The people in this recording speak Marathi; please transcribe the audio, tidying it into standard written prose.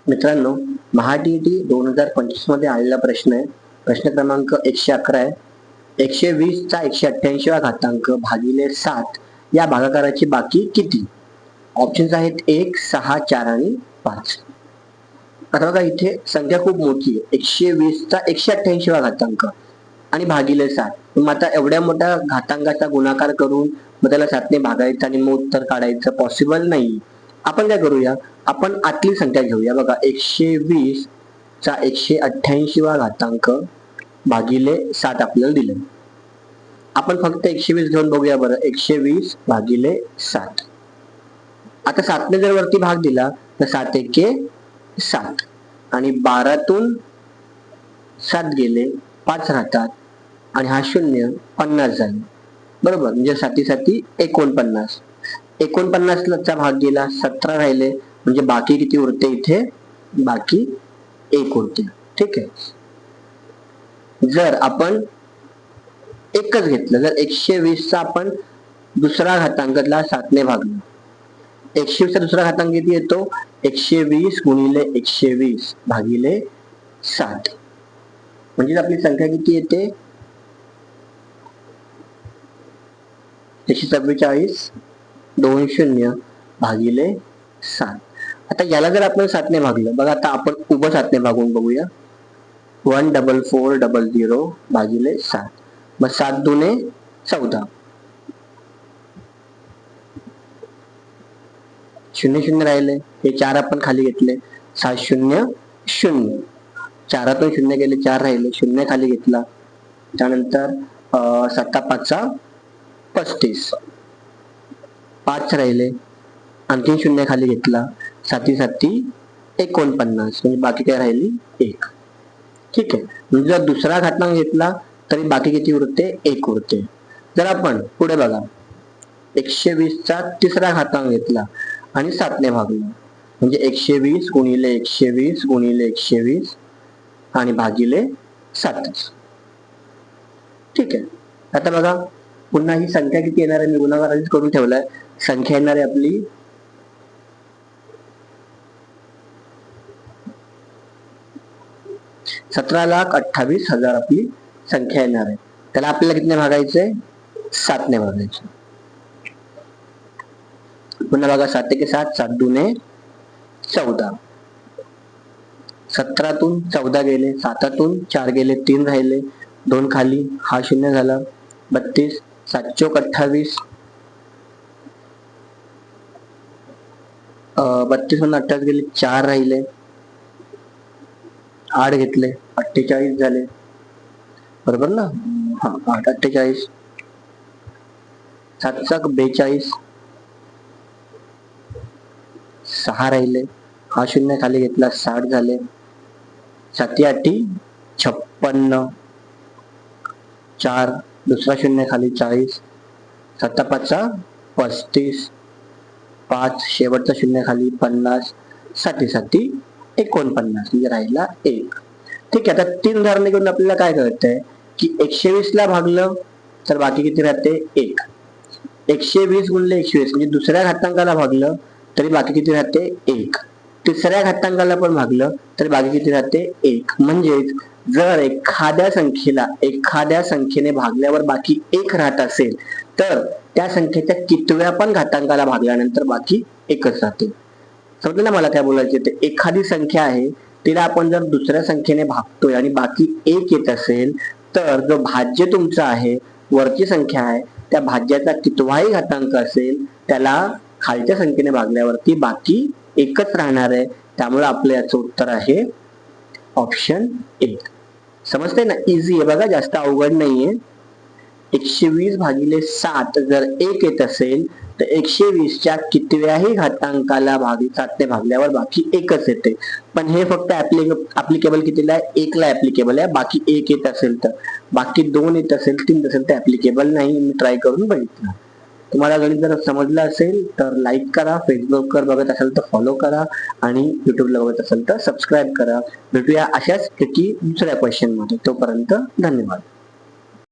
मित्रांनो, महाटीईटी 2025 मध्ये आलेला प्रश्न आहे. प्रश्न क्रमांक 111 आहे. 120 चा 188 घातांक भागिले 7 या भागाकाराची बाकी किती? ऑप्शन्स आहेत 1, 6, 4 आणि 5. आता बघा, इथे संख्या खूप मोठी आहे. 120 चा 188 घातांक आणि भागिले 7. मग आता एवढ्या मोठ्या घातांकाचा गुणाकार करून मग त्याला 7 ने भागायचं आणि मग उत्तर काढायचं पॉसिबल नाही. आपण काय करूया, आपण आतली संख्या घेऊया. बघा, 120 चा 188 घातांक भागिले 7 आपल्याला दिले. आपण फक्त 120 घेऊन बघूया बरं. 120 भागिले 7. आता 7 ने जर वरती भाग दिला तर 7 एके 7 आणि 12तून 7 गेले 5 राहतात आणि हा 0 50 झाले. बरोबर, म्हणजे 7 7 49. 49 चा भाग गेला 17 राहिले, म्हणजे बाकी किती उरते? इथे बाकी 1 उरते. ठीक आहे. जर आपण एकच घेतलं, जर 120 चा आपण दुसरा घातांकाला 7 ने भागलं, 120 चा दुसरा घातांक किती येतो? 120 गुणिले 120 भागिले 7. म्हणजे आपली संख्या किती येते? 144 20 भागिले 7. आता याला जर आपण 7 ने भागलं, बघा आता आपण उभं 7 ने भागून बघूया. 14400 भागिले 7. मग 7 दुने 14. 0 0 राहिले, हे 4 आपण खाली घेतले. 7 0 0. 4तून 0 गेले, 4 राहिले, 0 खाली घेतला. त्यानंतर 7 5 35. 5 राहिले, आणखी 0 खाली घेतला. 7 7 49, म्हणजे बाकी काय राहिली? 1. ठीक आहे. म्हणजे जर दुसरा घातांक घेतला तरी बाकी किती उरते? 1 उरते. जर आपण पुढे बघा, 120 चा तिसरा घातांक घेतला आणि 7 ने भागला, म्हणजे 120 गुणिले 120 गुणिले 120 आणि भागिले 7. ठीक आहे. आता बघा, पुन्हा ही संख्या किती येणार आहे? मी गुणाकार आधीच करून ठेवलाय. संख्या येणार आहे आपली 17,28,000 आपली संख्या येणार आहे. त्याला आपल्याला कितीने भागायचंय? 7 ने भागायचं. पुन्हा बघा, 7 एके 7, 7 दुने 14. 17तून 14 गेले, 7तून 4 गेले, 3 राहिले, 2 खाली, हा 0 झाला. 32. 7 चोक 28. 32 मधून 28 गेले, 4 राहिले, 8 घेतले, 48 झाले. बरोबर ना? हा, 8 48. 7 7 42. 6 राहिले, हा 0 खाली घेतला, 60 झाले. 7 8 56. 4 दुसरा 0 खाली 40. 7 5 35. 5 शेवटचा 0 खाली 50. 7 7 49, म्हणजे राहिला 1. ठीक आहे. आता 3 उदाहरणे घेऊन आपल्याला काय कळतंय की 120 ला भागलं तर बाकी किती राहते? 1. 120 गुणिले 120 म्हणजे दुसऱ्या घातांकाला भागलं तरी बाकी किती राहते? 1. तिसऱ्या घातांकाला पण भागलं तरी बाकी किती राहते? 1. म्हणजेच जर एखाद्या संख्येने भागल्यावर बाकी 1 राहत असेल तर त्या संख्येच्या कितव्या पण घातांकाला भागल्यानंतर बाकी 1च राहते. समजलं ना मला काय बोलायचे? ते एखादी संख्या आहे, तिला आपण जर दुसऱ्या संख्येने भागतोय आणि बाकी 1 येत असेल तर जो भाज्य तुमचा आहे, वरची संख्या आहे, त्या भाज्याचा कितवाही घातांक असेल त्याला खालच्या संख्येने भागल्यावरती बाकी 1च राहणार आहे. त्यामुळे आपलं याचं उत्तर आहे ऑप्शन 1. समजतंय ना? इझी आहे बघा, जास्त अवघड नाहीये. 120 भागिले 7 जर 1 येत असेल तर 120 च्या कितव्याही घातांकाला 7 ने भागल्यावर बाकी 1च येते. पण हे फक्त ऍप्लिकेबल कितीला आहे? 1 ला ऍप्लिकेबल आहे. बाकी 1 येत असेल तर, बाकी 2 येत असेल, 3 येत असेल तर ऍप्लिकेबल नाही. मी ट्राय करून बघितलं. तुम्हाला गणित जर समजलं असेल तर लाईक करा, फेसबुकवर बघत असाल तर फॉलो करा आणि युट्यूबला बघत असाल तर सबस्क्राईब करा. भेटूया अशाच पैकी दुसऱ्या क्वेश्चन मध्ये. तोपर्यंत धन्यवाद.